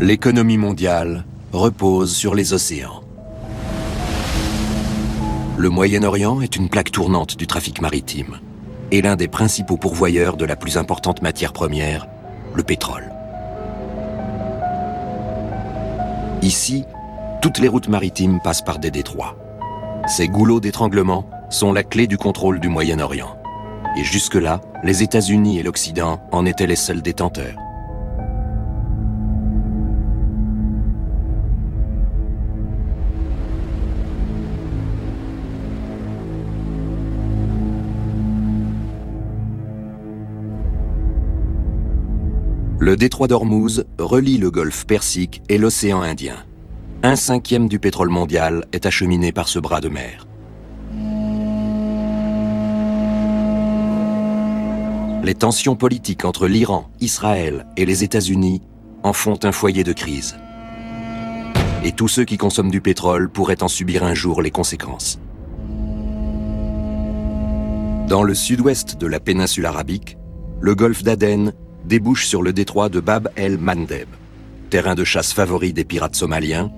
L'économie mondiale repose sur les océans. Le Moyen-Orient est une plaque tournante du trafic maritime et l'un des principaux pourvoyeurs de la plus importante matière première, le pétrole. Ici, toutes les routes maritimes passent par des détroits. Ces goulots d'étranglement sont la clé du contrôle du Moyen-Orient. Et jusque-là, les États-Unis et l'Occident en étaient les seuls détenteurs. Le détroit d'Ormuz relie le golfe Persique et l'océan Indien. 1/5 du pétrole mondial est acheminé par ce bras de mer. Les tensions politiques entre l'Iran, Israël et les États-Unis en font un foyer de crise. Et tous ceux qui consomment du pétrole pourraient en subir un jour les conséquences. Dans le sud-ouest de la péninsule arabique, le golfe d'Aden débouche sur le détroit de Bab el-Mandeb, terrain de chasse favori des pirates somaliens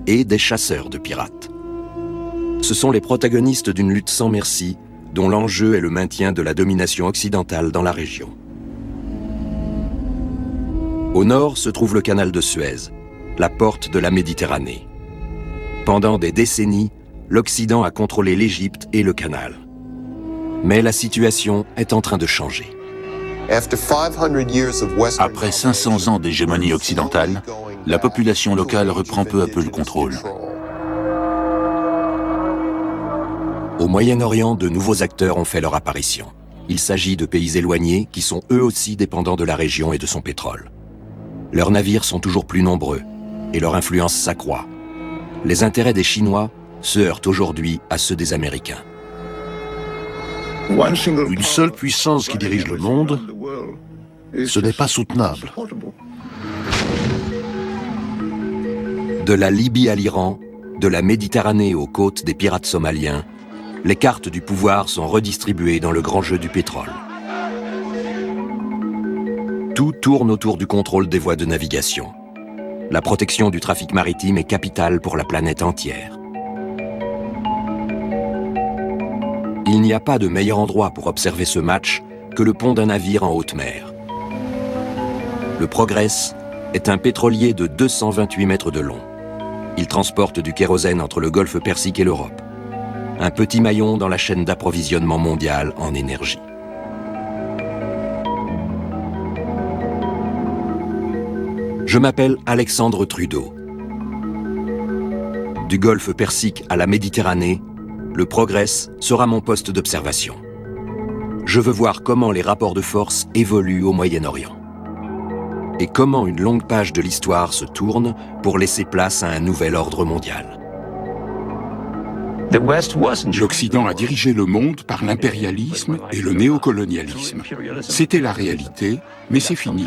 et des chasseurs de pirates. Ce sont les protagonistes d'une lutte sans merci dont l'enjeu est le maintien de la domination occidentale dans la région. Au nord se trouve le canal de Suez, la porte de la Méditerranée. Pendant des décennies, l'Occident a contrôlé l'Égypte et le canal. Mais la situation est en train de changer. Après 500 ans d'hégémonie occidentale, la population locale reprend peu à peu le contrôle. Au Moyen-Orient, de nouveaux acteurs ont fait leur apparition. Il s'agit de pays éloignés qui sont eux aussi dépendants de la région et de son pétrole. Leurs navires sont toujours plus nombreux et leur influence s'accroît. Les intérêts des Chinois se heurtent aujourd'hui à ceux des Américains. Une seule puissance qui dirige le monde, ce n'est pas soutenable. De la Libye à l'Iran, de la Méditerranée aux côtes des pirates somaliens, les cartes du pouvoir sont redistribuées dans le grand jeu du pétrole. Tout tourne autour du contrôle des voies de navigation. La protection du trafic maritime est capitale pour la planète entière. Il n'y a pas de meilleur endroit pour observer ce match que le pont d'un navire en haute mer. Le Progress est un pétrolier de 228 mètres de long. Il transporte du kérosène entre le golfe Persique et l'Europe. Un petit maillon dans la chaîne d'approvisionnement mondiale en énergie. Je m'appelle Alexandre Trudeau. Du golfe Persique à la Méditerranée, le Progress sera mon poste d'observation. Je veux voir comment les rapports de force évoluent au Moyen-Orient. Et comment une longue page de l'histoire se tourne pour laisser place à un nouvel ordre mondial. L'Occident a dirigé le monde par l'impérialisme et le néocolonialisme. C'était la réalité, mais c'est fini.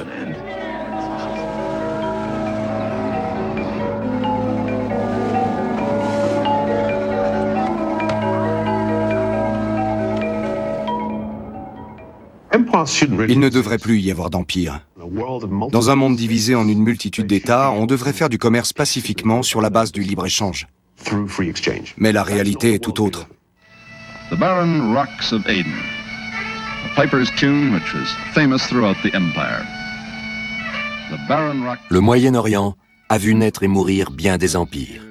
Il ne devrait plus y avoir d'empire. Dans un monde divisé en une multitude d'États, on devrait faire du commerce pacifiquement sur la base du libre-échange. Mais la réalité est tout autre. The barren rocks of Aden, a piper's tune which was famous throughout the empire. The barren rock... Le Moyen-Orient a vu naître et mourir bien des empires.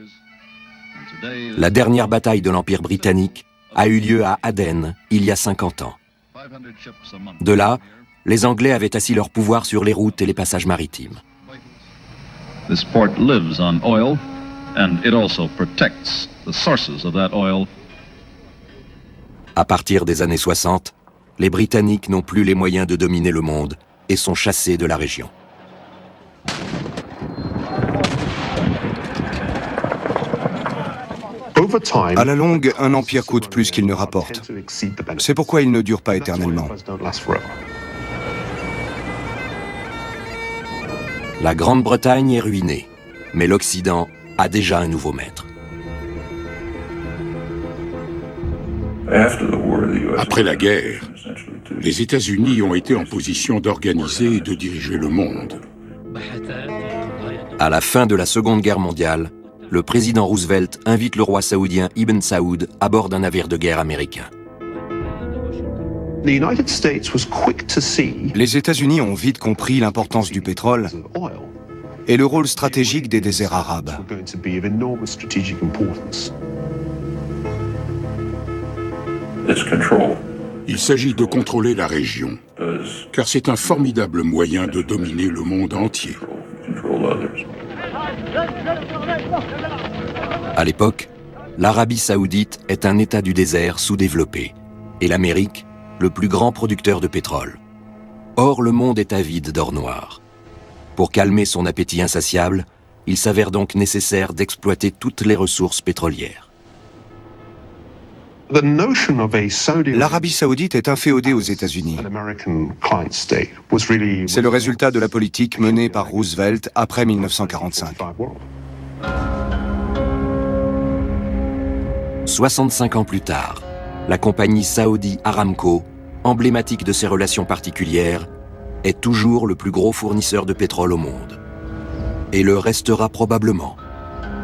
La dernière bataille de l'Empire britannique a eu lieu à Aden il y a 50 ans. De là, les Anglais avaient assis leur pouvoir sur les routes et les passages maritimes. This port lives on oil, and it also protects the sources of that oil. À partir des années 60, les Britanniques n'ont plus les moyens de dominer le monde et sont chassés de la région. À la longue, un empire coûte plus qu'il ne rapporte. C'est pourquoi il ne dure pas éternellement. La Grande-Bretagne est ruinée, mais l'Occident a déjà un nouveau maître. Après la guerre, les États-Unis ont été en position d'organiser et de diriger le monde. À la fin de la Seconde Guerre mondiale, le président Roosevelt invite le roi saoudien Ibn Saoud à bord d'un navire de guerre américain. Les États-Unis ont vite compris l'importance du pétrole et le rôle stratégique des déserts arabes. Il s'agit de contrôler la région, car c'est un formidable moyen de dominer le monde entier. À l'époque, l'Arabie saoudite est un État du désert sous-développé, et l'Amérique, le plus grand producteur de pétrole. Or, le monde est avide d'or noir. Pour calmer son appétit insatiable, il s'avère donc nécessaire d'exploiter toutes les ressources pétrolières. L'Arabie saoudite est inféodée aux États-Unis. C'est le résultat de la politique menée par Roosevelt après 1945. 65 ans plus tard, la compagnie Saudi Aramco, emblématique de ses relations particulières, est toujours le plus gros fournisseur de pétrole au monde. Et le restera probablement,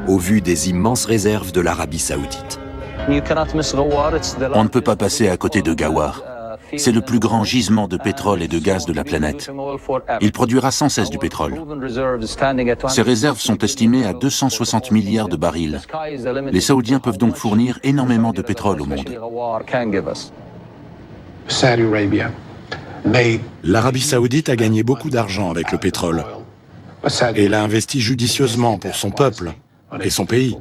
au vu des immenses réserves de l'Arabie saoudite. On ne peut pas passer à côté de Ghawar. C'est le plus grand gisement de pétrole et de gaz de la planète. Il produira sans cesse du pétrole. Ses réserves sont estimées à 260 milliards de barils. Les Saoudiens peuvent donc fournir énormément de pétrole au monde. L'Arabie saoudite a gagné beaucoup d'argent avec le pétrole. Et l'a investi judicieusement pour son peuple et son pays.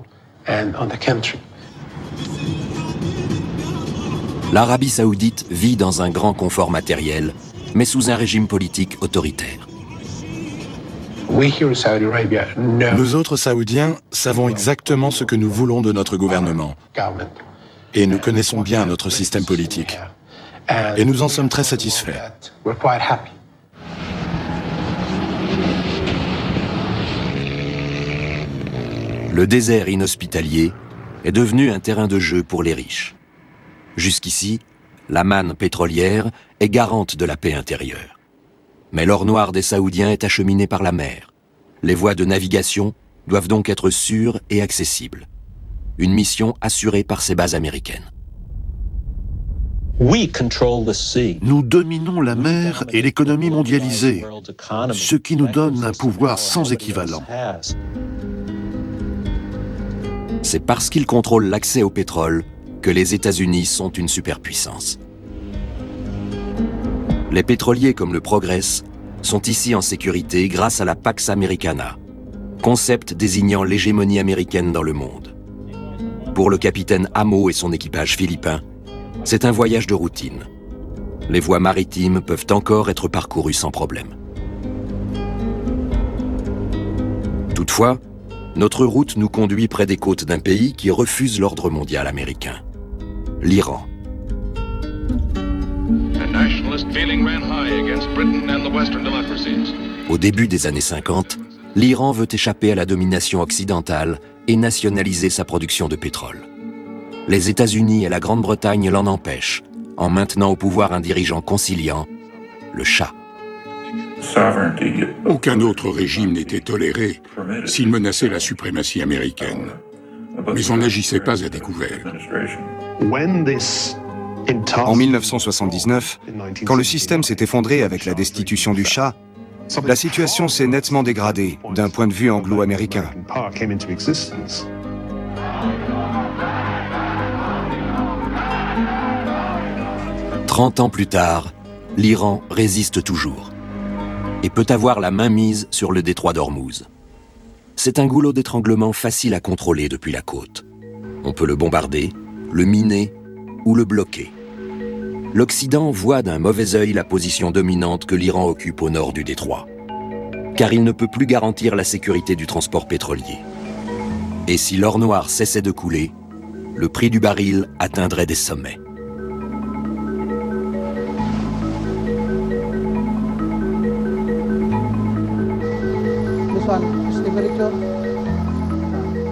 L'Arabie saoudite vit dans un grand confort matériel, mais sous un régime politique autoritaire. Nous autres Saoudiens savons exactement ce que nous voulons de notre gouvernement. Et nous connaissons bien notre système politique. Et nous en sommes très satisfaits. Le désert inhospitalier est devenu un terrain de jeu pour les riches. Jusqu'ici, la manne pétrolière est garante de la paix intérieure. Mais l'or noir des Saoudiens est acheminé par la mer. Les voies de navigation doivent donc être sûres et accessibles. Une mission assurée par ces bases américaines. Nous dominons la mer et l'économie mondialisée, ce qui nous donne un pouvoir sans équivalent. C'est parce qu'ils contrôlent l'accès au pétrole que les États-Unis sont une superpuissance. Les pétroliers comme le Progress sont ici en sécurité grâce à la Pax Americana, concept désignant l'hégémonie américaine dans le monde. Pour le capitaine Amo et son équipage philippin, c'est un voyage de routine. Les voies maritimes peuvent encore être parcourues sans problème. Toutefois, notre route nous conduit près des côtes d'un pays qui refuse l'ordre mondial américain. L'Iran. Au début des années 50, l'Iran veut échapper à la domination occidentale et nationaliser sa production de pétrole. Les États-Unis et la Grande-Bretagne l'en empêchent, en maintenant au pouvoir un dirigeant conciliant, le Shah. Aucun autre régime n'était toléré s'il menaçait la suprématie américaine. Mais on n'agissait pas à découvert. En 1979, quand le système s'est effondré avec la destitution du Shah, la situation s'est nettement dégradée d'un point de vue anglo-américain. « 30 ans plus tard, l'Iran résiste toujours et peut avoir la main mise sur le détroit d'Ormuz. C'est un goulot d'étranglement facile à contrôler depuis la côte. On peut le bombarder, le miner ou le bloquer. L'Occident voit d'un mauvais œil la position dominante que l'Iran occupe au nord du détroit, car il ne peut plus garantir la sécurité du transport pétrolier. Et si l'or noir cessait de couler, le prix du baril atteindrait des sommets.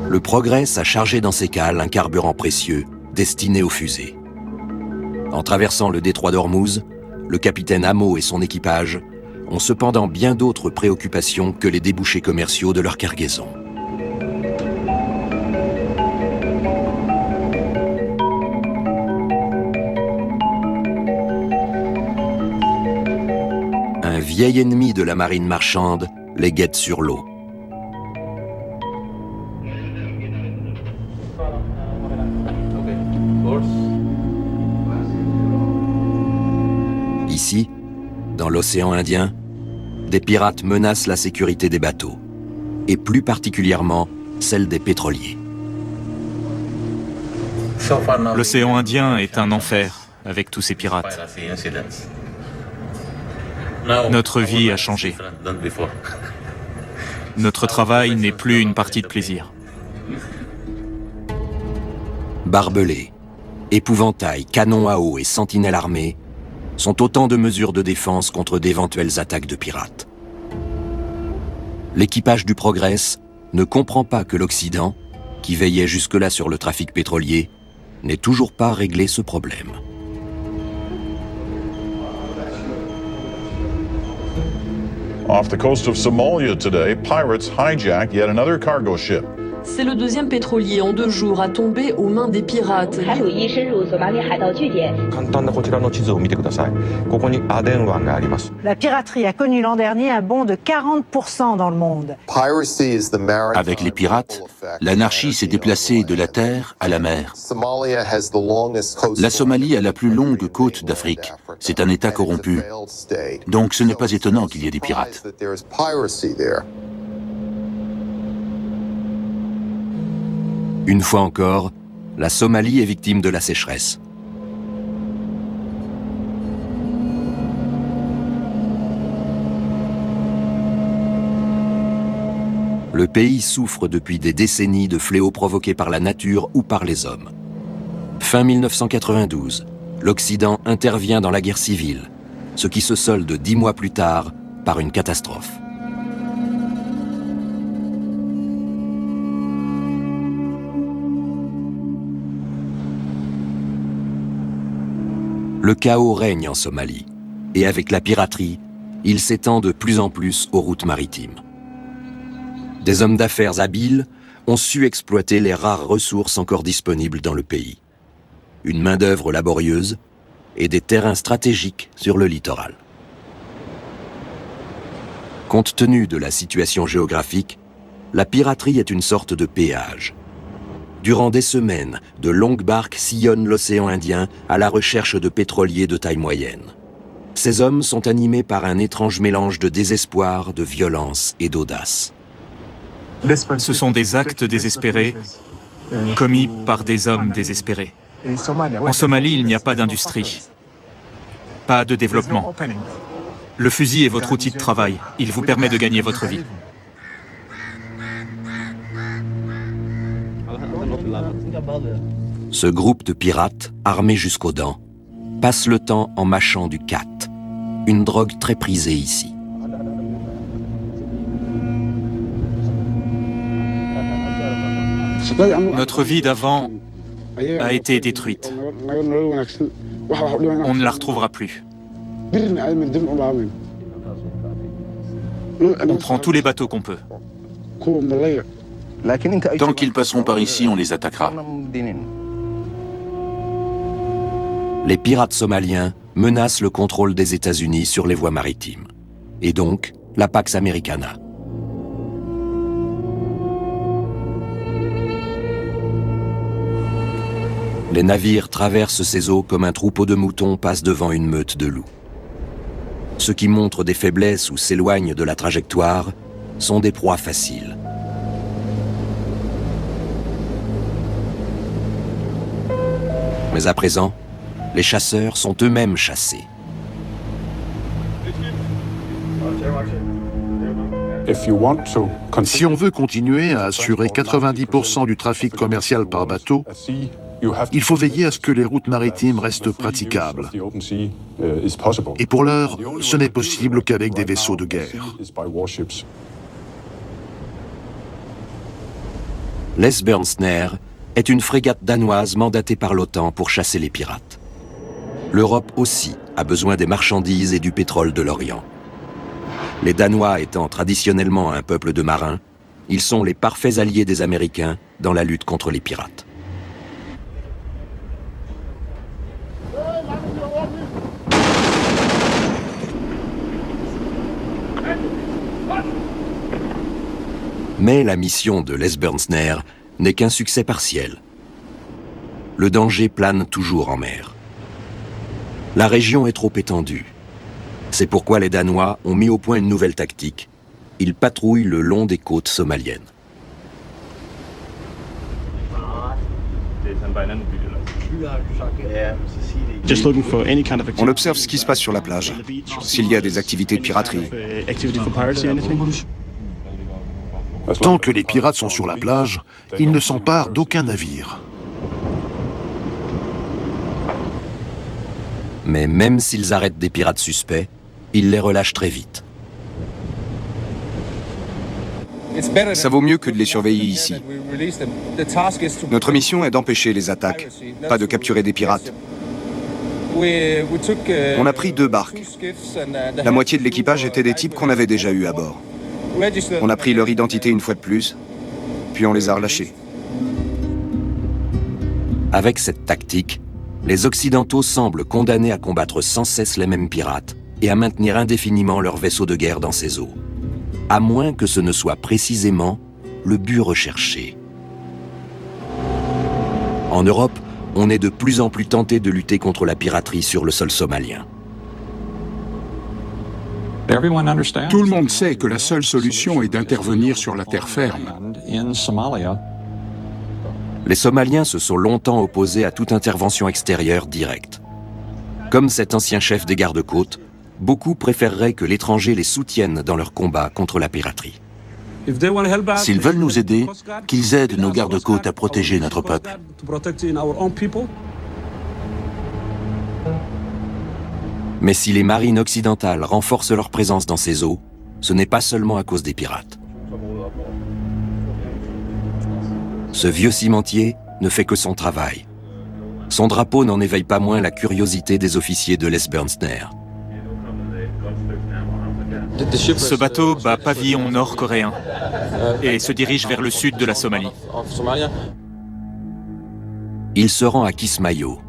Le Progress a chargé dans ses cales un carburant précieux destiné aux fusées. En traversant le détroit d'Ormuz, le capitaine Amo et son équipage ont cependant bien d'autres préoccupations que les débouchés commerciaux de leur cargaison. Un vieil ennemi de la marine marchande les guette sur l'eau. Ici, dans l'océan Indien, des pirates menacent la sécurité des bateaux, et plus particulièrement celle des pétroliers. L'océan Indien est un enfer avec tous ces pirates. Notre vie a changé. Notre travail n'est plus une partie de plaisir. Barbelés, épouvantails, canons à eau et sentinelles armées sont autant de mesures de défense contre d'éventuelles attaques de pirates. L'équipage du Progress ne comprend pas que l'Occident, qui veillait jusque-là sur le trafic pétrolier, n'ait toujours pas réglé ce problème. Off the coast of Somalia today, pirates hijacked yet another cargo ship. C'est le deuxième pétrolier en 2 jours à tomber aux mains des pirates. La piraterie a connu l'an dernier un bond de 40% dans le monde. Avec les pirates, l'anarchie s'est déplacée de la terre à la mer. La Somalie a la plus longue côte d'Afrique. C'est un État corrompu. Donc ce n'est pas étonnant qu'il y ait des pirates. Une fois encore, la Somalie est victime de la sécheresse. Le pays souffre depuis des décennies de fléaux provoqués par la nature ou par les hommes. Fin 1992, l'Occident intervient dans la guerre civile, ce qui se solde 10 mois plus tard par une catastrophe. Le chaos règne en Somalie, et avec la piraterie, il s'étend de plus en plus aux routes maritimes. Des hommes d'affaires habiles ont su exploiter les rares ressources encore disponibles dans le pays. Une main-d'œuvre laborieuse et des terrains stratégiques sur le littoral. Compte tenu de la situation géographique, la piraterie est une sorte de péage. Durant des semaines, de longues barques sillonnent l'océan Indien à la recherche de pétroliers de taille moyenne. Ces hommes sont animés par un étrange mélange de désespoir, de violence et d'audace. Ce sont des actes désespérés commis par des hommes désespérés. En Somalie, il n'y a pas d'industrie, pas de développement. Le fusil est votre outil de travail. Il vous permet de gagner votre vie. Ce groupe de pirates, armés jusqu'aux dents, passe le temps en mâchant du khat, une drogue très prisée ici. Notre vie d'avant a été détruite. On ne la retrouvera plus. On prend tous les bateaux qu'on peut. Tant qu'ils passeront par ici, on les attaquera. Les pirates somaliens menacent le contrôle des États-Unis sur les voies maritimes, et donc la Pax Americana. Les navires traversent ces eaux comme un troupeau de moutons passe devant une meute de loups. Ceux qui montrent des faiblesses ou s'éloignent de la trajectoire sont des proies faciles. Mais à présent, les chasseurs sont eux-mêmes chassés. Si on veut continuer à assurer 90% du trafic commercial par bateau, il faut veiller à ce que les routes maritimes restent praticables. Et pour l'heure, ce n'est possible qu'avec des vaisseaux de guerre. L'Esbjørnstner est une frégate danoise mandatée par l'OTAN pour chasser les pirates. L'Europe aussi a besoin des marchandises et du pétrole de l'Orient. Les Danois étant traditionnellement un peuple de marins, ils sont les parfaits alliés des Américains dans la lutte contre les pirates. Mais la mission de l'Esbjörnsnær n'est qu'un succès partiel. Le danger plane toujours en mer. La région est trop étendue. C'est pourquoi les Danois ont mis au point une nouvelle tactique. Ils patrouillent le long des côtes somaliennes. On observe ce qui se passe sur la plage, s'il y a des activités de piraterie. Tant que les pirates sont sur la plage, ils ne s'emparent d'aucun navire. Mais même s'ils arrêtent des pirates suspects, ils les relâchent très vite. Ça vaut mieux que de les surveiller ici. Notre mission est d'empêcher les attaques, pas de capturer des pirates. On a pris 2 barques. La moitié de l'équipage étaient des types qu'on avait déjà eus à bord. On a pris leur identité une fois de plus, puis on les a relâchés. Avec cette tactique, les Occidentaux semblent condamnés à combattre sans cesse les mêmes pirates et à maintenir indéfiniment leurs vaisseaux de guerre dans ces eaux, à moins que ce ne soit précisément le but recherché. En Europe, on est de plus en plus tenté de lutter contre la piraterie sur le sol somalien. Tout le monde sait que la seule solution est d'intervenir sur la terre ferme. Les Somaliens se sont longtemps opposés à toute intervention extérieure directe. Comme cet ancien chef des gardes-côtes, beaucoup préféreraient que l'étranger les soutienne dans leur combat contre la piraterie. S'ils veulent nous aider, qu'ils aident nos gardes-côtes à protéger notre peuple. Mais si les marines occidentales renforcent leur présence dans ces eaux, ce n'est pas seulement à cause des pirates. Ce vieux cimentier ne fait que son travail. Son drapeau n'en éveille pas moins la curiosité des officiers de l'Esbjörnsnær. Ce bateau bat pavillon nord-coréen et se dirige vers le sud de la Somalie. Il se rend à Kismayo,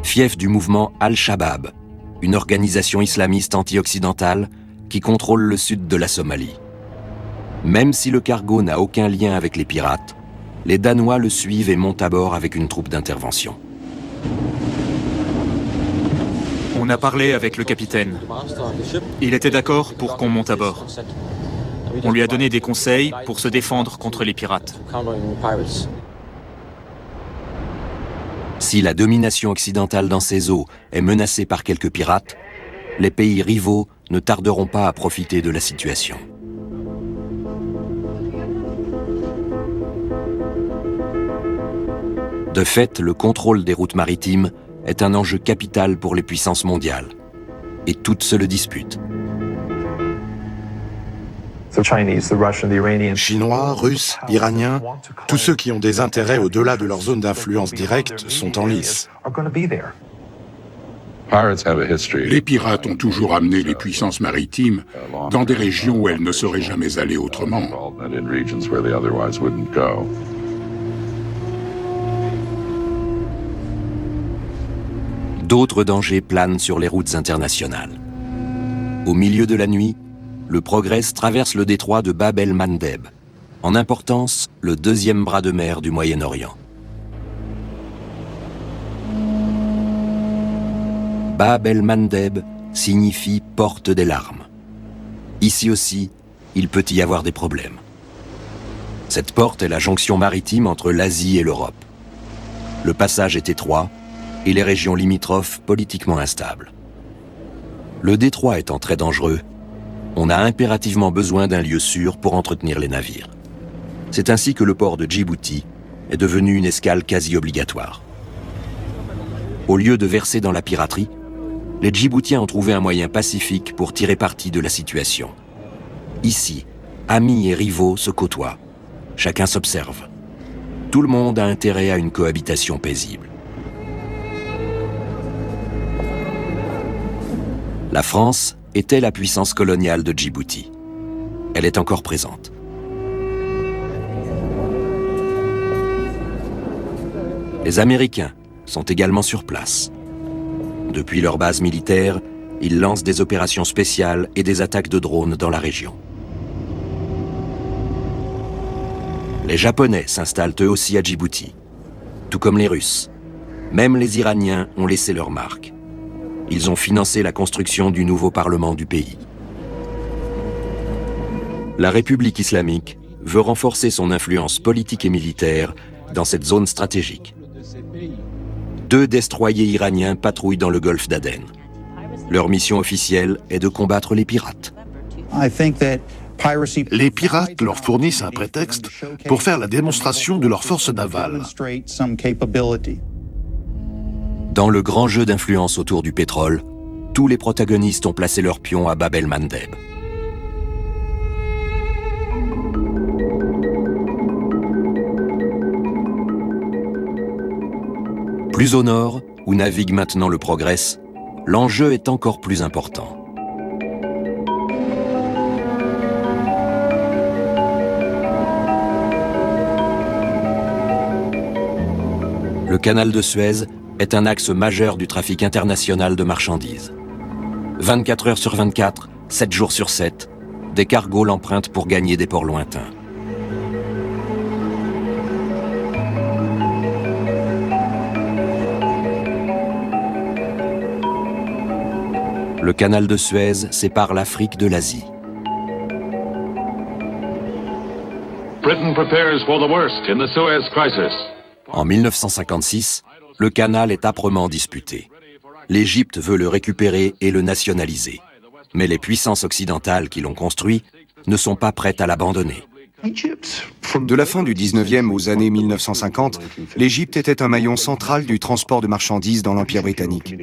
fief du mouvement Al-Shabaab, une organisation islamiste anti-occidentale qui contrôle le sud de la Somalie. Même si le cargo n'a aucun lien avec les pirates, les Danois le suivent et montent à bord avec une troupe d'intervention. On a parlé avec le capitaine. Il était d'accord pour qu'on monte à bord. On lui a donné des conseils pour se défendre contre les pirates. Si la domination occidentale dans ces eaux est menacée par quelques pirates, les pays rivaux ne tarderont pas à profiter de la situation. De fait, le contrôle des routes maritimes est un enjeu capital pour les puissances mondiales. Et toutes se le disputent. Chinois, Russes, Iraniens, tous ceux qui ont des intérêts au-delà de leur zone d'influence directe sont en lice. Les pirates ont toujours amené les puissances maritimes dans des régions où elles ne seraient jamais allées autrement. D'autres dangers planent sur les routes internationales. Au milieu de la nuit, le Progress traverse le détroit de Bab el-Mandeb, en importance le 2e bras de mer du Moyen-Orient. Bab el-Mandeb signifie « porte des larmes ». Ici aussi, il peut y avoir des problèmes. Cette porte est la jonction maritime entre l'Asie et l'Europe. Le passage est étroit et les régions limitrophes politiquement instables. Le détroit étant très dangereux, on a impérativement besoin d'un lieu sûr pour entretenir les navires. C'est ainsi que le port de Djibouti est devenu une escale quasi obligatoire. Au lieu de verser dans la piraterie, les Djiboutiens ont trouvé un moyen pacifique pour tirer parti de la situation. Ici, amis et rivaux se côtoient. Chacun s'observe. Tout le monde a intérêt à une cohabitation paisible. La France était la puissance coloniale de Djibouti. Elle est encore présente. Les Américains sont également sur place. Depuis leur base militaire, ils lancent des opérations spéciales et des attaques de drones dans la région. Les Japonais s'installent eux aussi à Djibouti, tout comme les Russes. Même les Iraniens ont laissé leur marque. Ils ont financé la construction du nouveau parlement du pays. La République islamique veut renforcer son influence politique et militaire dans cette zone stratégique. 2 destroyers iraniens patrouillent dans le golfe d'Aden. Leur mission officielle est de combattre les pirates. Les pirates leur fournissent un prétexte pour faire la démonstration de leur force navale. Dans le grand jeu d'influence autour du pétrole, tous les protagonistes ont placé leurs pions à Bab el-Mandeb. Plus au nord, où navigue maintenant le Progress, l'enjeu est encore plus important. Le canal de Suez est un axe majeur du trafic international de marchandises. 24 heures sur 24, 7 jours sur 7, des cargos l'empruntent pour gagner des ports lointains. Le canal de Suez sépare l'Afrique de l'Asie. Britain prepares for the worst in the Suez crisis. En 1956, le canal est âprement disputé. L'Égypte veut le récupérer et le nationaliser. Mais les puissances occidentales qui l'ont construit ne sont pas prêtes à l'abandonner. De la fin du 19e aux années 1950, l'Égypte était un maillon central du transport de marchandises dans l'Empire britannique.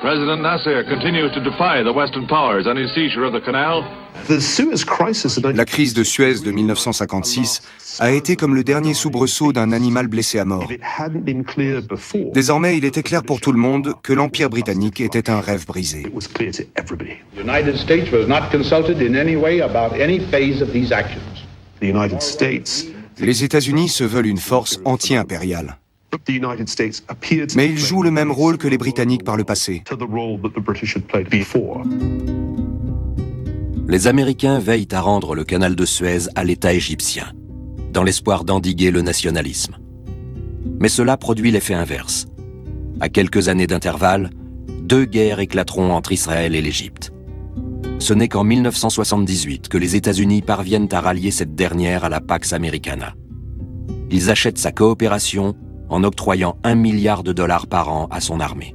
President Nasser continues to defy the Western powers on his seizure of the canal. La crise de Suez de 1956 a été comme le dernier soubresaut d'un animal blessé à mort. Désormais, il était clair pour tout le monde que l'Empire britannique était un rêve brisé. Les États-Unis se veulent une force anti-impériale. Mais ils jouent le même rôle que les Britanniques par le passé. Les Américains veillent à rendre le canal de Suez à l'État égyptien, dans l'espoir d'endiguer le nationalisme. Mais cela produit l'effet inverse. À quelques années d'intervalle, 2 guerres éclateront entre Israël et l'Égypte. Ce n'est qu'en 1978 que les États-Unis parviennent à rallier cette dernière à la Pax Americana. Ils achètent sa coopération en octroyant $1 milliard par an à son armée.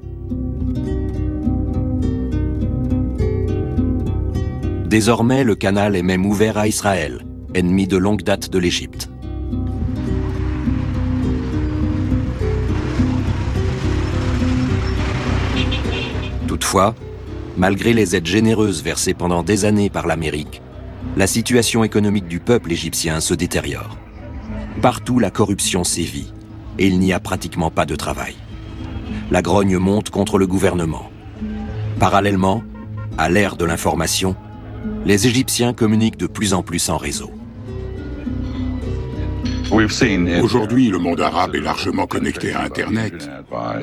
Désormais, le canal est même ouvert à Israël, ennemi de longue date de l'Égypte. Toutefois, malgré les aides généreuses versées pendant des années par l'Amérique, la situation économique du peuple égyptien se détériore. Partout, la corruption sévit et il n'y a pratiquement pas de travail. La grogne monte contre le gouvernement. Parallèlement, à l'ère de l'information, les Égyptiens communiquent de plus en plus en réseau. Aujourd'hui, le monde arabe est largement connecté à Internet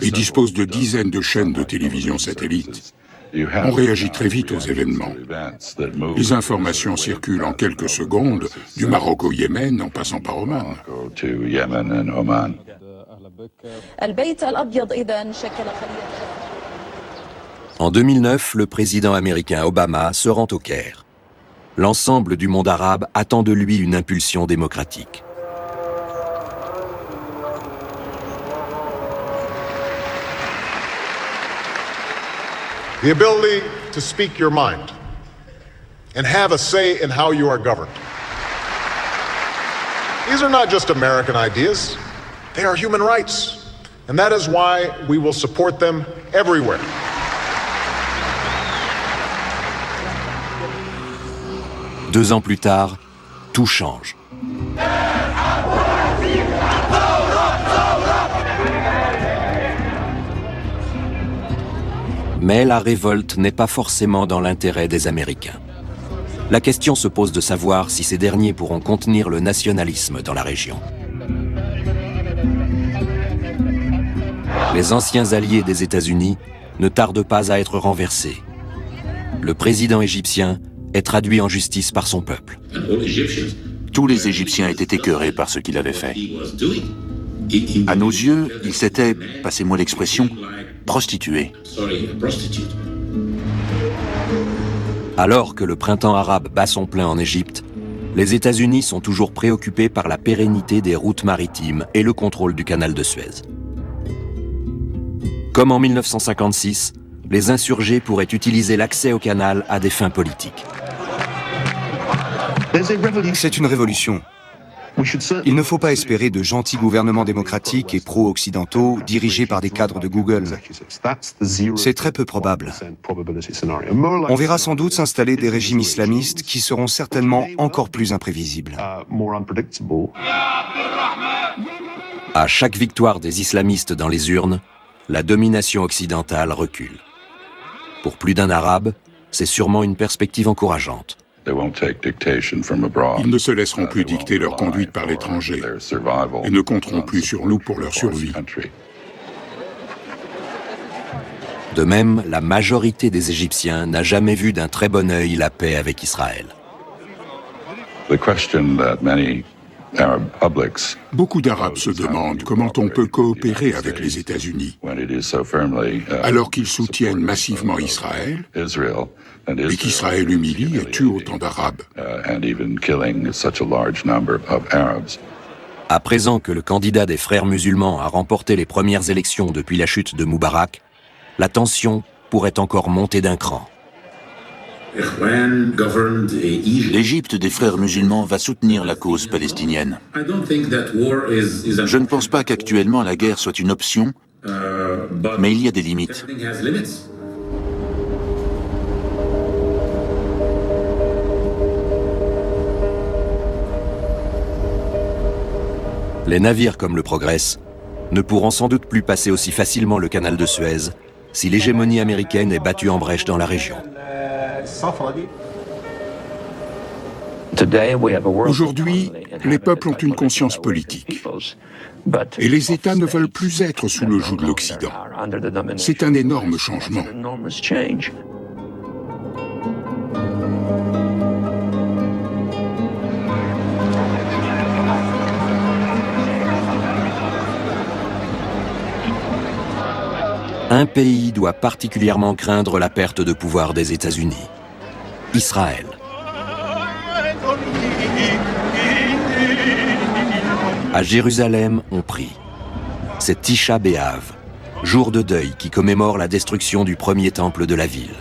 et dispose de dizaines de chaînes de télévision satellites. On réagit très vite aux événements. Les informations circulent en quelques secondes, du Maroc au Yémen en passant par Oman. En 2009, le président américain Obama se rend au Caire. L'ensemble du monde arabe attend de lui une impulsion démocratique. The ability to speak your mind and have a say in how you are governed. These are not just American ideas, they are human rights, and that is why we will support them everywhere. Deux ans plus tard, tout change. Mais la révolte n'est pas forcément dans l'intérêt des Américains. La question se pose de savoir si ces derniers pourront contenir le nationalisme dans la région. Les anciens alliés des États-Unis ne tardent pas à être renversés. Le président égyptien est traduit en justice par son peuple. Tous les Égyptiens étaient écœurés par ce qu'il avait fait. À nos yeux, il s'était, passez-moi l'expression, prostitué. Alors que le printemps arabe bat son plein en Égypte, les États-Unis sont toujours préoccupés par la pérennité des routes maritimes et le contrôle du canal de Suez. Comme en 1956, les insurgés pourraient utiliser l'accès au canal à des fins politiques. C'est une révolution. Il ne faut pas espérer de gentils gouvernements démocratiques et pro-occidentaux dirigés par des cadres de Google. C'est très peu probable. On verra sans doute s'installer des régimes islamistes qui seront certainement encore plus imprévisibles. À chaque victoire des islamistes dans les urnes, la domination occidentale recule. Pour plus d'un Arabe, c'est sûrement une perspective encourageante. Ils ne se laisseront plus dicter leur conduite par l'étranger et ne compteront plus sur nous pour leur survie. De même, la majorité des Égyptiens n'a jamais vu d'un très bon œil la paix avec Israël. Beaucoup d'Arabes se demandent comment on peut coopérer avec les États-Unis, alors qu'ils soutiennent massivement Israël et qu'Israël humilie et tue autant d'Arabes. À présent que le candidat des frères musulmans a remporté les premières élections depuis la chute de Moubarak, la tension pourrait encore monter d'un cran. L'Égypte des frères musulmans va soutenir la cause palestinienne. Je ne pense pas qu'actuellement la guerre soit une option, mais il y a des limites. Les navires comme le Progress ne pourront sans doute plus passer aussi facilement le canal de Suez si l'hégémonie américaine est battue en brèche dans la région. Aujourd'hui, les peuples ont une conscience politique. Et les États ne veulent plus être sous le joug de l'Occident. C'est un énorme changement. Un pays doit particulièrement craindre la perte de pouvoir des États-Unis. Israël. À Jérusalem, on prie. C'est Tisha B'Av, jour de deuil qui commémore la destruction du premier temple de la ville.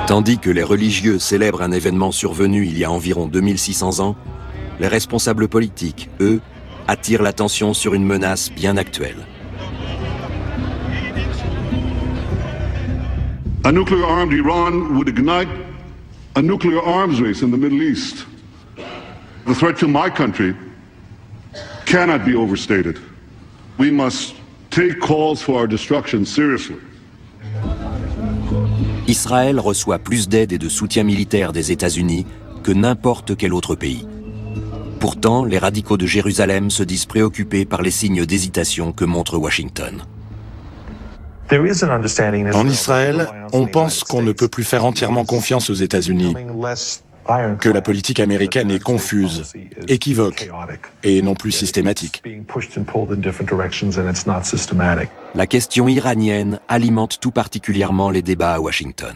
Tandis que les religieux célèbrent un événement survenu il y a environ 2600 ans, les responsables politiques, eux, attirent l'attention sur une menace bien actuelle. A nuclear-armed Iran would ignite a nuclear arms race in the Middle East. The threat to my country cannot be overstated. We must take calls for our destruction seriously. Israël reçoit plus d'aide et de soutien militaire des États-Unis que n'importe quel autre pays. Pourtant, les radicaux de Jérusalem se disent préoccupés par les signes d'hésitation que montre Washington. En Israël, on pense qu'on ne peut plus faire entièrement confiance aux États-Unis, que la politique américaine est confuse, équivoque et non plus systématique. La question iranienne alimente tout particulièrement les débats à Washington.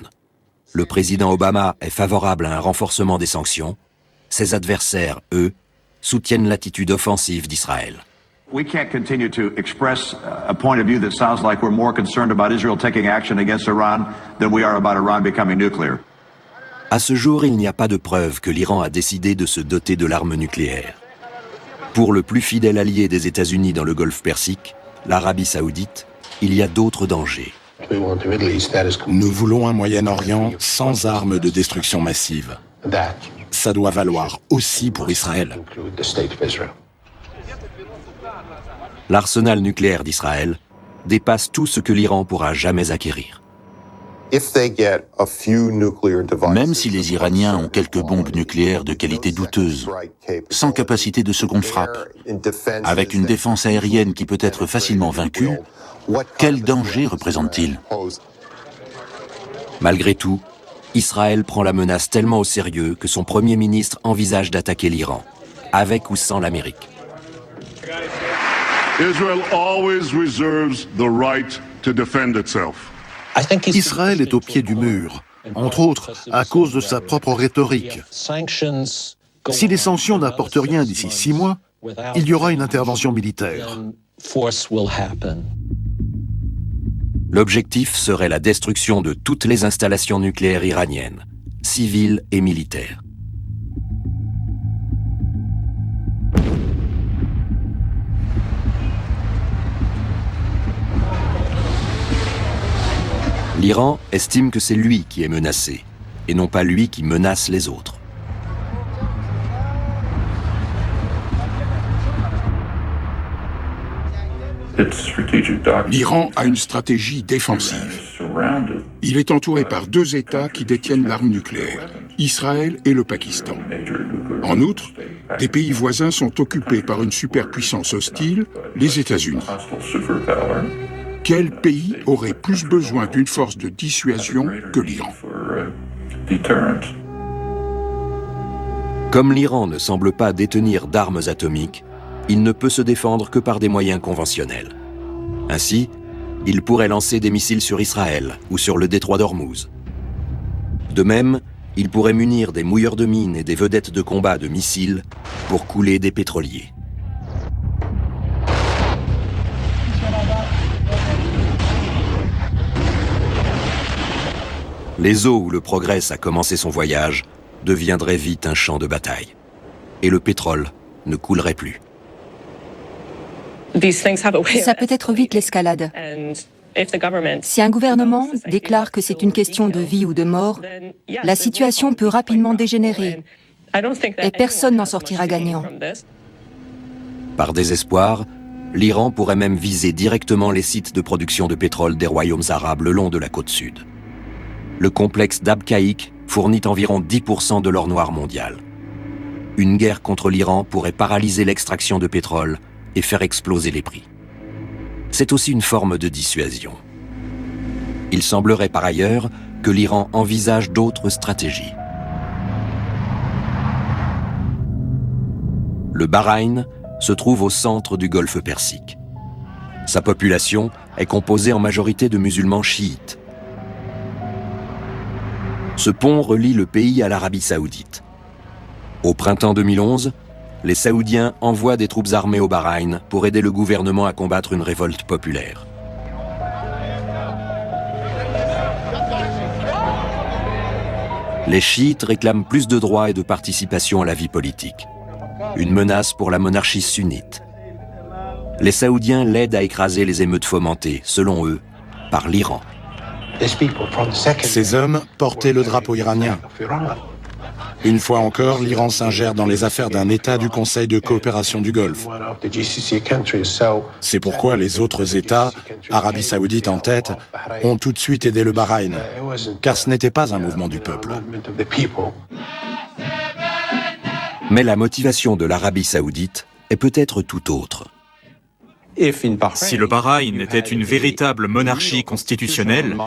Le président Obama est favorable à un renforcement des sanctions. Ses adversaires, eux, soutiennent l'attitude offensive d'Israël. We can't continue to express a point of view that sounds like we're more concerned about Israel taking action against Iran than we are about Iran becoming nuclear. À ce jour, il n'y a pas de preuve que l'Iran a décidé de se doter de l'arme nucléaire. Pour le plus fidèle allié des États-Unis dans le Golfe Persique, l'Arabie Saoudite, il y a d'autres dangers. Nous voulons un Moyen-Orient sans armes de destruction massive. Ça doit valoir aussi pour Israël. L'arsenal nucléaire d'Israël dépasse tout ce que l'Iran pourra jamais acquérir. Même si les Iraniens ont quelques bombes nucléaires de qualité douteuse, sans capacité de seconde frappe, avec une défense aérienne qui peut être facilement vaincue, quel danger représente-t-il? Malgré tout, Israël prend la menace tellement au sérieux que son Premier ministre envisage d'attaquer l'Iran, avec ou sans l'Amérique. Israel always reserves the right to defend itself. Israël est au pied du mur, entre autres à cause de sa propre rhétorique. Si les sanctions n'apportent rien d'ici 6 mois, il y aura une intervention militaire. L'objectif serait la destruction de toutes les installations nucléaires iraniennes, civiles et militaires. L'Iran estime que c'est lui qui est menacé, et non pas lui qui menace les autres. L'Iran a une stratégie défensive. Il est entouré par 2 États qui détiennent l'arme nucléaire, Israël et le Pakistan. En outre, des pays voisins sont occupés par une superpuissance hostile, les États-Unis. Quel pays aurait plus besoin d'une force de dissuasion que l'Iran? Comme l'Iran ne semble pas détenir d'armes atomiques, il ne peut se défendre que par des moyens conventionnels. Ainsi, il pourrait lancer des missiles sur Israël ou sur le détroit d'Ormuz. De même, il pourrait munir des mouilleurs de mines et des vedettes de combat de missiles pour couler des pétroliers. Les eaux où le Progress a commencé son voyage deviendraient vite un champ de bataille. Et le pétrole ne coulerait plus. Ça peut être vite l'escalade. Si un gouvernement déclare que c'est une question de vie ou de mort, la situation peut rapidement dégénérer et personne n'en sortira gagnant. Par désespoir, l'Iran pourrait même viser directement les sites de production de pétrole des royaumes arabes le long de la côte sud. Le complexe d'Abqaiq fournit environ 10% de l'or noir mondial. Une guerre contre l'Iran pourrait paralyser l'extraction de pétrole et faire exploser les prix. C'est aussi une forme de dissuasion. Il semblerait par ailleurs que l'Iran envisage d'autres stratégies. Le Bahreïn se trouve au centre du golfe Persique. Sa population est composée en majorité de musulmans chiites. Ce pont relie le pays à l'Arabie saoudite. Au printemps 2011, les Saoudiens envoient des troupes armées au Bahreïn pour aider le gouvernement à combattre une révolte populaire. Les chiites réclament plus de droits et de participation à la vie politique. Une menace pour la monarchie sunnite. Les Saoudiens l'aident à écraser les émeutes fomentées, selon eux, par l'Iran. Ces hommes portaient le drapeau iranien. Une fois encore, l'Iran s'ingère dans les affaires d'un État du Conseil de coopération du Golfe. C'est pourquoi les autres États, Arabie Saoudite en tête, ont tout de suite aidé le Bahreïn, car ce n'était pas un mouvement du peuple. Mais la motivation de l'Arabie Saoudite est peut-être tout autre. Si le Bahreïn était une véritable monarchie constitutionnelle,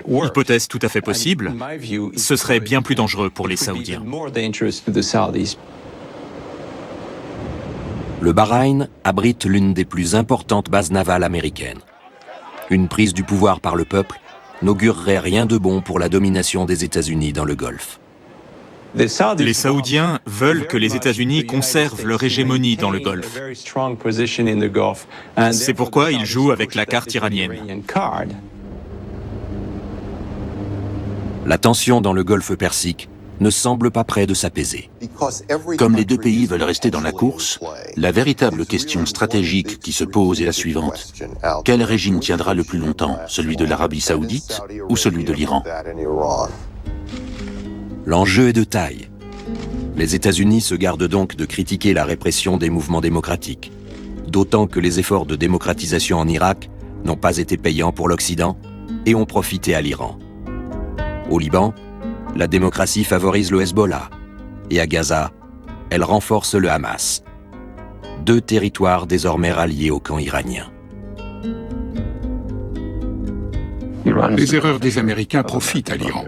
hypothèse tout à fait possible, ce serait bien plus dangereux pour les Saoudiens. Le Bahreïn abrite l'une des plus importantes bases navales américaines. Une prise du pouvoir par le peuple n'augurerait rien de bon pour la domination des États-Unis dans le Golfe. Les Saoudiens veulent que les États-Unis conservent leur hégémonie dans le Golfe. C'est pourquoi ils jouent avec la carte iranienne. La tension dans le Golfe Persique ne semble pas près de s'apaiser. Comme les 2 pays veulent rester dans la course, la véritable question stratégique qui se pose est la suivante. Quel régime tiendra le plus longtemps, celui de l'Arabie saoudite ou celui de l'Iran ? L'enjeu est de taille. Les États-Unis se gardent donc de critiquer la répression des mouvements démocratiques, d'autant que les efforts de démocratisation en Irak n'ont pas été payants pour l'Occident et ont profité à l'Iran. Au Liban, la démocratie favorise le Hezbollah, et à Gaza, elle renforce le Hamas. 2 territoires désormais ralliés au camp iranien. Les erreurs des Américains profitent à l'Iran.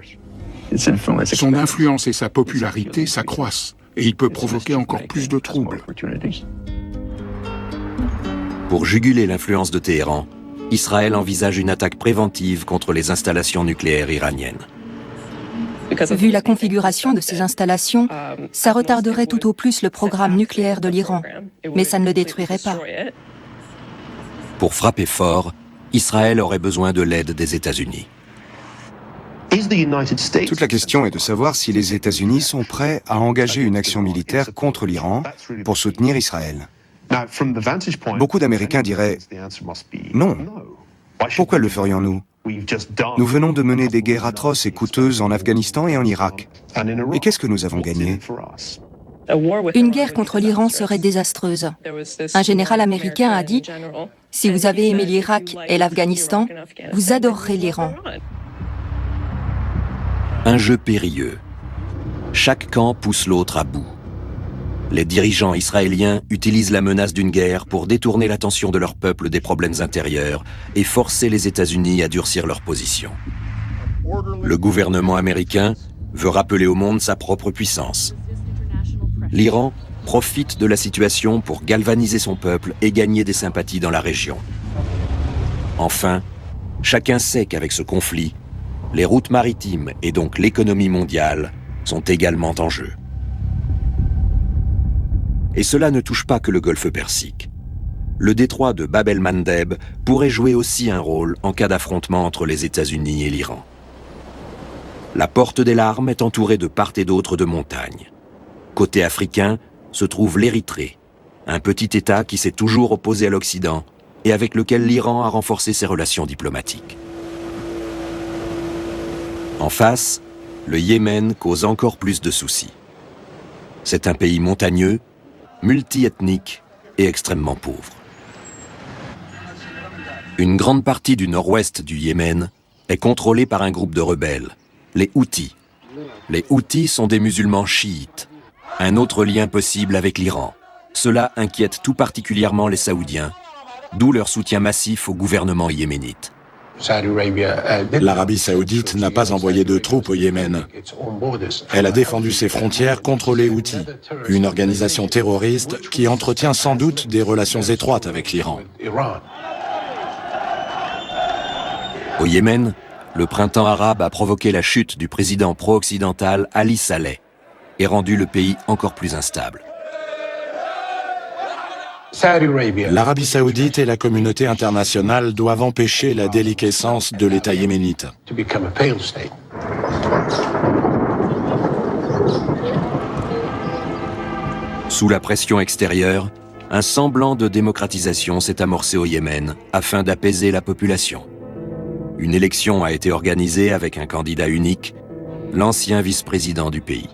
Son influence et sa popularité s'accroissent, et il peut provoquer encore plus de troubles. Pour juguler l'influence de Téhéran, Israël envisage une attaque préventive contre les installations nucléaires iraniennes. Vu la configuration de ces installations, ça retarderait tout au plus le programme nucléaire de l'Iran, mais ça ne le détruirait pas. Pour frapper fort, Israël aurait besoin de l'aide des États-Unis. Toute la question est de savoir si les États-Unis sont prêts à engager une action militaire contre l'Iran pour soutenir Israël. Beaucoup d'Américains diraient « Non, pourquoi le ferions-nous ? Nous venons de mener des guerres atroces et coûteuses en Afghanistan et en Irak. Et qu'est-ce que nous avons gagné ? Une guerre contre l'Iran serait désastreuse. Un général américain a dit « Si vous avez aimé l'Irak et l'Afghanistan, vous adorerez l'Iran. » Un jeu périlleux. Chaque camp pousse l'autre à bout. Les dirigeants israéliens utilisent la menace d'une guerre pour détourner l'attention de leur peuple des problèmes intérieurs et forcer les États-Unis à durcir leur position. Le gouvernement américain veut rappeler au monde sa propre puissance. L'Iran profite de la situation pour galvaniser son peuple et gagner des sympathies dans la région. Enfin, chacun sait qu'avec ce conflit, les routes maritimes et donc l'économie mondiale sont également en jeu. Et cela ne touche pas que le golfe Persique. Le détroit de Bab el-Mandeb pourrait jouer aussi un rôle en cas d'affrontement entre les États-Unis et l'Iran. La porte des larmes est entourée de part et d'autre de montagnes. Côté africain se trouve l'Érythrée, un petit État qui s'est toujours opposé à l'Occident et avec lequel l'Iran a renforcé ses relations diplomatiques. En face, le Yémen cause encore plus de soucis. C'est un pays montagneux, multi-ethnique et extrêmement pauvre. Une grande partie du nord-ouest du Yémen est contrôlée par un groupe de rebelles, les Houthis. Les Houthis sont des musulmans chiites, un autre lien possible avec l'Iran. Cela inquiète tout particulièrement les Saoudiens, d'où leur soutien massif au gouvernement yéménite. L'Arabie saoudite n'a pas envoyé de troupes au Yémen. Elle a défendu ses frontières contre les Houthis, une organisation terroriste qui entretient sans doute des relations étroites avec l'Iran. Au Yémen, le printemps arabe a provoqué la chute du président pro-occidental Ali Saleh et rendu le pays encore plus instable. L'Arabie saoudite et la communauté internationale doivent empêcher la déliquescence de l'État yéménite. Sous la pression extérieure, un semblant de démocratisation s'est amorcé au Yémen afin d'apaiser la population. Une élection a été organisée avec un candidat unique, l'ancien vice-président du pays.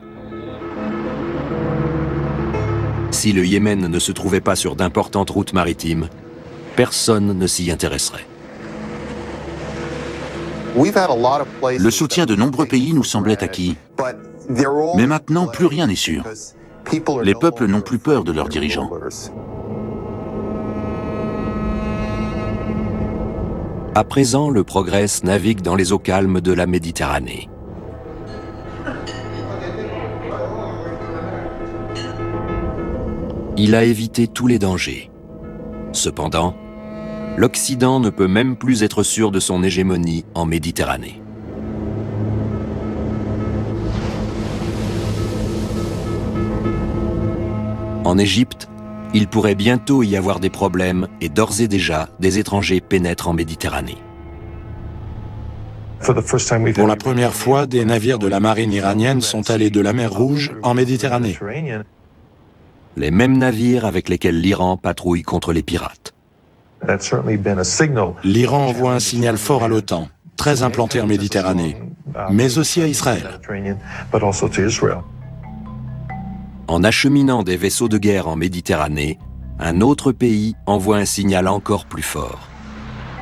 Si le Yémen ne se trouvait pas sur d'importantes routes maritimes, personne ne s'y intéresserait. Le soutien de nombreux pays nous semblait acquis. Mais maintenant, plus rien n'est sûr. Les peuples n'ont plus peur de leurs dirigeants. À présent, le Progress navigue dans les eaux calmes de la Méditerranée. Il a évité tous les dangers. Cependant, l'Occident ne peut même plus être sûr de son hégémonie en Méditerranée. En Égypte, il pourrait bientôt y avoir des problèmes et d'ores et déjà, des étrangers pénètrent en Méditerranée. Pour la première fois, des navires de la marine iranienne sont allés de la mer Rouge en Méditerranée. Les mêmes navires avec lesquels l'Iran patrouille contre les pirates. L'Iran envoie un signal fort à l'OTAN, très implanté en Méditerranée, mais aussi à Israël. En acheminant des vaisseaux de guerre en Méditerranée, un autre pays envoie un signal encore plus fort.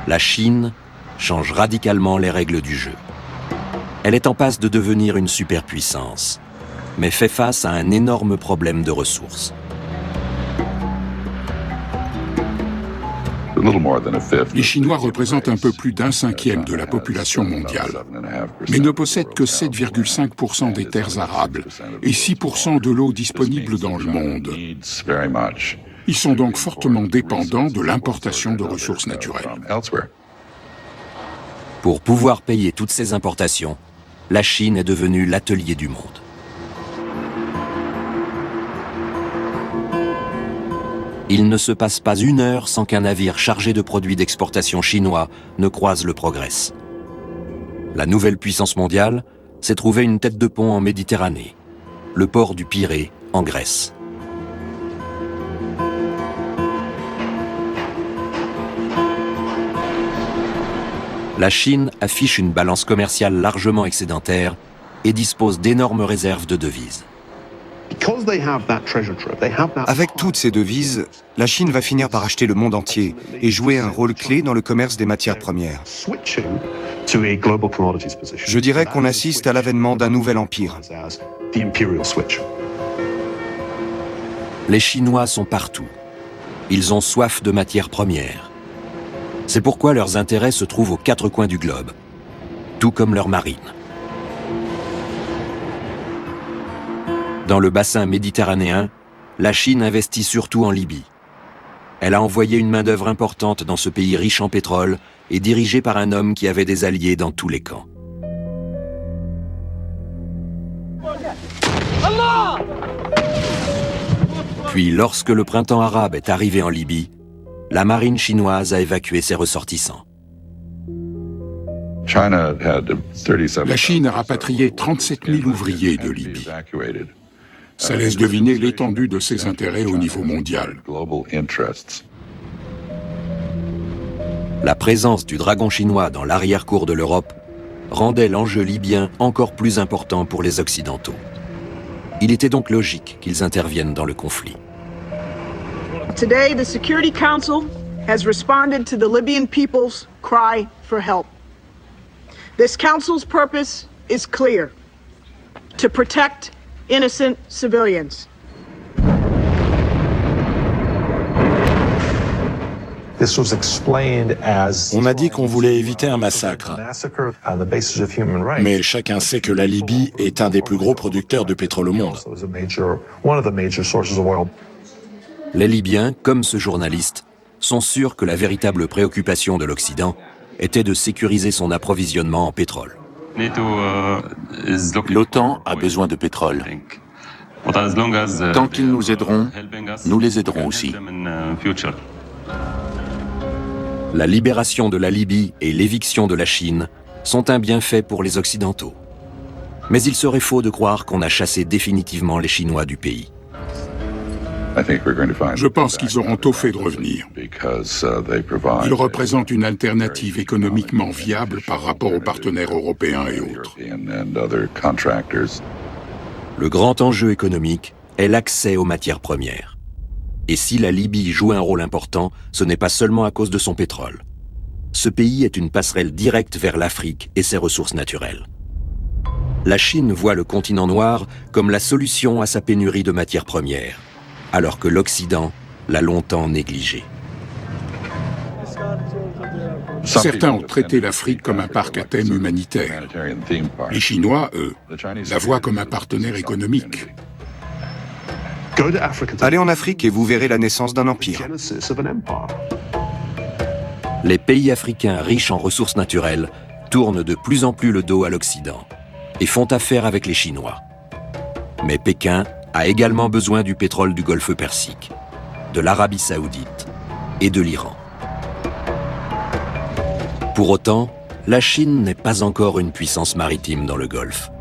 La Chine change radicalement les règles du jeu. Elle est en passe de devenir une superpuissance, mais fait face à un énorme problème de ressources. Les Chinois représentent un peu plus d'un cinquième de la population mondiale, mais ne possèdent que 7,5% des terres arables et 6% de l'eau disponible dans le monde. Ils sont donc fortement dépendants de l'importation de ressources naturelles. Pour pouvoir payer toutes ces importations, la Chine est devenue l'atelier du monde. Il ne se passe pas une heure sans qu'un navire chargé de produits d'exportation chinois ne croise le Progress. La nouvelle puissance mondiale s'est trouvée une tête de pont en Méditerranée, le port du Pirée en Grèce. La Chine affiche une balance commerciale largement excédentaire et dispose d'énormes réserves de devises. Avec toutes ces devises, la Chine va finir par acheter le monde entier et jouer un rôle clé dans le commerce des matières premières. Je dirais qu'on assiste à l'avènement d'un nouvel empire. Les Chinois sont partout. Ils ont soif de matières premières. C'est pourquoi leurs intérêts se trouvent aux quatre coins du globe, tout comme leur marine. Dans le bassin méditerranéen, la Chine investit surtout en Libye. Elle a envoyé une main-d'œuvre importante dans ce pays riche en pétrole et dirigé par un homme qui avait des alliés dans tous les camps. Puis, lorsque le printemps arabe est arrivé en Libye, la marine chinoise a évacué ses ressortissants. La Chine a rapatrié 37 000 ouvriers de Libye. Ça laisse deviner l'étendue de ses intérêts au niveau mondial. La présence du dragon chinois dans l'arrière-cour de l'Europe rendait l'enjeu libyen encore plus important pour les Occidentaux. Il était donc logique qu'ils interviennent dans le conflit. Today, the Security Council has responded to the Libyan people's cry for help. This council's purpose is clear: to protect innocent civilians. On a dit qu'on voulait éviter un massacre. Mais chacun sait que la Libye est un des plus gros producteurs de pétrole au monde. Les Libyens, comme ce journaliste, sont sûrs que la véritable préoccupation de l'Occident était de sécuriser son approvisionnement en pétrole. L'OTAN a besoin de pétrole. Tant qu'ils nous aideront, nous les aiderons aussi. La libération de la Libye et l'éviction de la Chine sont un bienfait pour les Occidentaux. Mais il serait faux de croire qu'on a chassé définitivement les Chinois du pays. Je pense qu'ils auront tôt fait de revenir. Ils représentent une alternative économiquement viable par rapport aux partenaires européens et autres. Le grand enjeu économique est l'accès aux matières premières. Et si la Libye joue un rôle important, ce n'est pas seulement à cause de son pétrole. Ce pays est une passerelle directe vers l'Afrique et ses ressources naturelles. La Chine voit le continent noir comme la solution à sa pénurie de matières premières, alors que l'Occident l'a longtemps négligé. Certains ont traité l'Afrique comme un parc à thème humanitaire. Les Chinois, eux, la voient comme un partenaire économique. Allez en Afrique et vous verrez la naissance d'un empire. Les pays africains riches en ressources naturelles tournent de plus en plus le dos à l'Occident et font affaire avec les Chinois. Mais Pékin a également besoin du pétrole du Golfe Persique, de l'Arabie Saoudite et de l'Iran. Pour autant, la Chine n'est pas encore une puissance maritime dans le Golfe.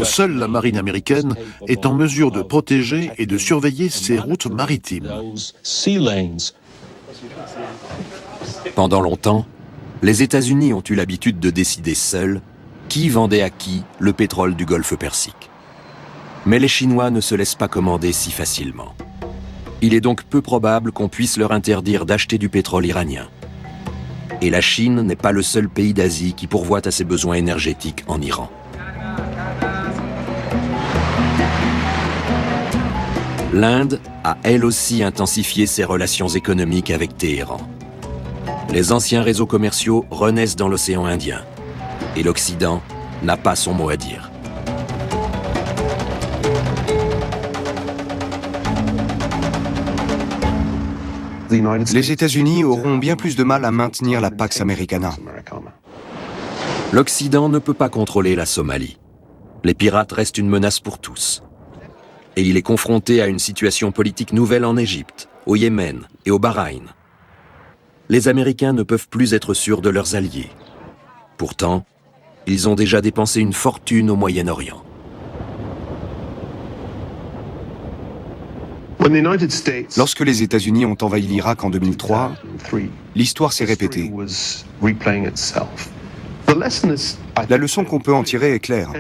Seule la marine américaine est en mesure de protéger et de surveiller ses routes maritimes. Pendant longtemps, les États-Unis ont eu l'habitude de décider seuls qui vendait à qui le pétrole du Golfe Persique. Mais les Chinois ne se laissent pas commander si facilement. Il est donc peu probable qu'on puisse leur interdire d'acheter du pétrole iranien. Et la Chine n'est pas le seul pays d'Asie qui pourvoit à ses besoins énergétiques en Iran. L'Inde a elle aussi intensifié ses relations économiques avec Téhéran. Les anciens réseaux commerciaux renaissent dans l'océan Indien. Et l'Occident n'a pas son mot à dire. Les États-Unis auront bien plus de mal à maintenir la Pax Americana. L'Occident ne peut pas contrôler la Somalie. Les pirates restent une menace pour tous. Et il est confronté à une situation politique nouvelle en Égypte, au Yémen et au Bahreïn. Les Américains ne peuvent plus être sûrs de leurs alliés. Pourtant, ils ont déjà dépensé une fortune au Moyen-Orient. Lorsque les États-Unis ont envahi l'Irak en 2003, l'histoire s'est répétée. La leçon qu'on peut en tirer est claire.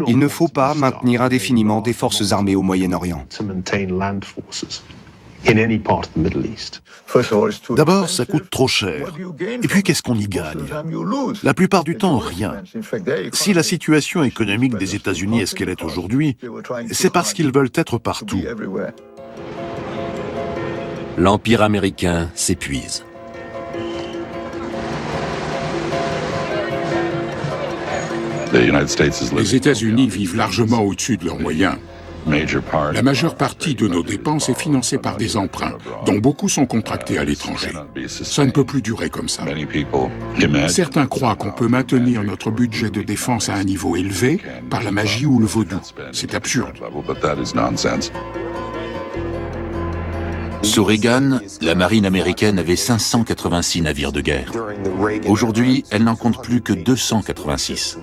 Il ne faut pas maintenir indéfiniment des forces armées au Moyen-Orient. D'abord, ça coûte trop cher. Et puis, qu'est-ce qu'on y gagne? La plupart du temps, rien. Si la situation économique des États-Unis est ce qu'elle est aujourd'hui, c'est parce qu'ils veulent être partout. L'Empire américain s'épuise. Les États-Unis vivent largement au-dessus de leurs moyens. La majeure partie de nos dépenses est financée par des emprunts, dont beaucoup sont contractés à l'étranger. Ça ne peut plus durer comme ça. Certains croient qu'on peut maintenir notre budget de défense à un niveau élevé par la magie ou le vaudou. C'est absurde. Sous Reagan, la marine américaine avait 586 navires de guerre. Aujourd'hui, elle n'en compte plus que 286.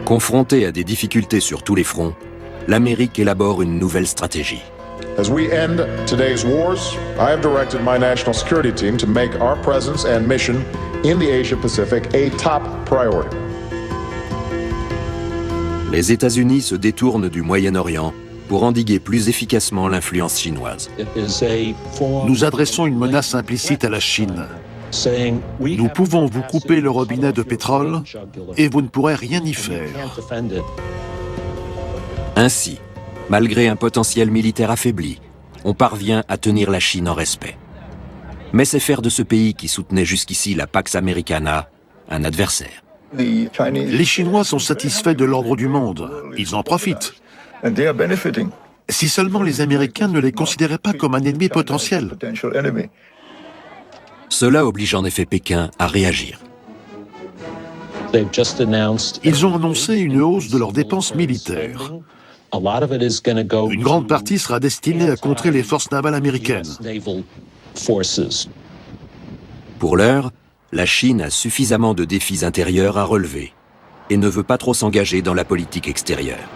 Confrontée à des difficultés sur tous les fronts, l'Amérique élabore une nouvelle stratégie. As we end today's wars, I have directed my national security team to make our presence and mission in the Asia-Pacific a top priority. Les États-Unis se détournent du Moyen-Orient pour endiguer plus efficacement l'influence chinoise. Nous adressons une menace implicite à la Chine. Nous pouvons vous couper le robinet de pétrole et vous ne pourrez rien y faire. Ainsi, malgré un potentiel militaire affaibli, on parvient à tenir la Chine en respect. Mais c'est faire de ce pays qui soutenait jusqu'ici la Pax Americana un adversaire. Les Chinois sont satisfaits de l'ordre du monde. Ils en profitent. Si seulement les Américains ne les considéraient pas comme un ennemi potentiel. Cela oblige en effet Pékin à réagir. Ils ont annoncé une hausse de leurs dépenses militaires. Une grande partie sera destinée à contrer les forces navales américaines. Pour l'heure, la Chine a suffisamment de défis intérieurs à relever et ne veut pas trop s'engager dans la politique extérieure.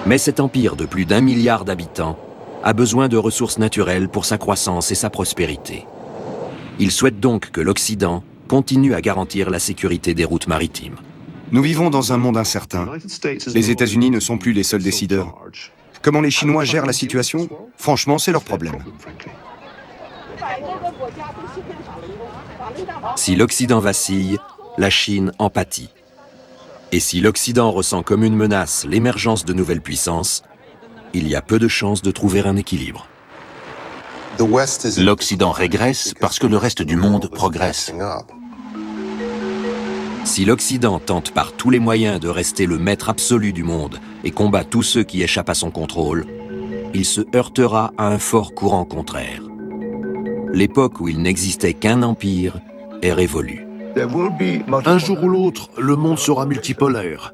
Mais cet empire de plus d'1 milliard d'habitants a besoin de ressources naturelles pour sa croissance et sa prospérité. Il souhaite donc que l'Occident continue à garantir la sécurité des routes maritimes. Nous vivons dans un monde incertain. Les États-Unis ne sont plus les seuls décideurs. Comment les Chinois gèrent la situation? Franchement, c'est leur problème. Si l'Occident vacille, la Chine en pâtit. Et si l'Occident ressent comme une menace l'émergence de nouvelles puissances, il y a peu de chances de trouver un équilibre. L'Occident régresse parce que le reste du monde progresse. Si l'Occident tente par tous les moyens de rester le maître absolu du monde et combat tous ceux qui échappent à son contrôle, il se heurtera à un fort courant contraire. L'époque où il n'existait qu'un empire est révolue. Un jour ou l'autre, le monde sera multipolaire.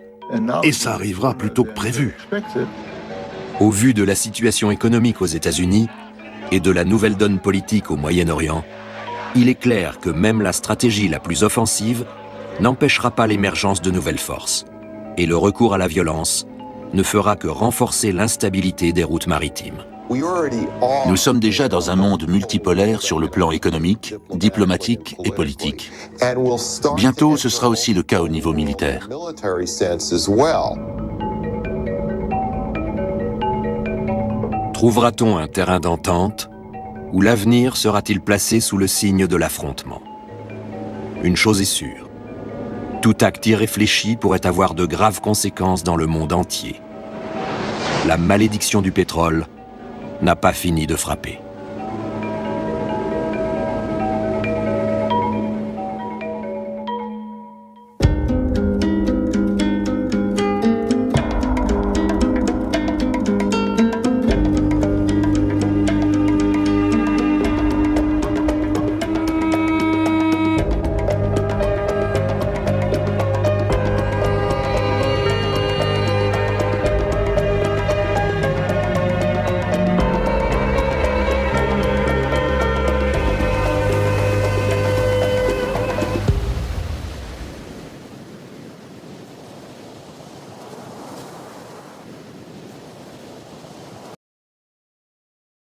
Et ça arrivera plus tôt que prévu. Au vu de la situation économique aux États-Unis et de la nouvelle donne politique au Moyen-Orient, il est clair que même la stratégie la plus offensive n'empêchera pas l'émergence de nouvelles forces. Et le recours à la violence ne fera que renforcer l'instabilité des routes maritimes. Nous sommes déjà dans un monde multipolaire sur le plan économique, diplomatique et politique. Bientôt, ce sera aussi le cas au niveau militaire. Trouvera-t-on un terrain d'entente ou l'avenir sera-t-il placé sous le signe de l'affrontement? Une chose est sûre, tout acte irréfléchi pourrait avoir de graves conséquences dans le monde entier. La malédiction du pétrole n'a pas fini de frapper.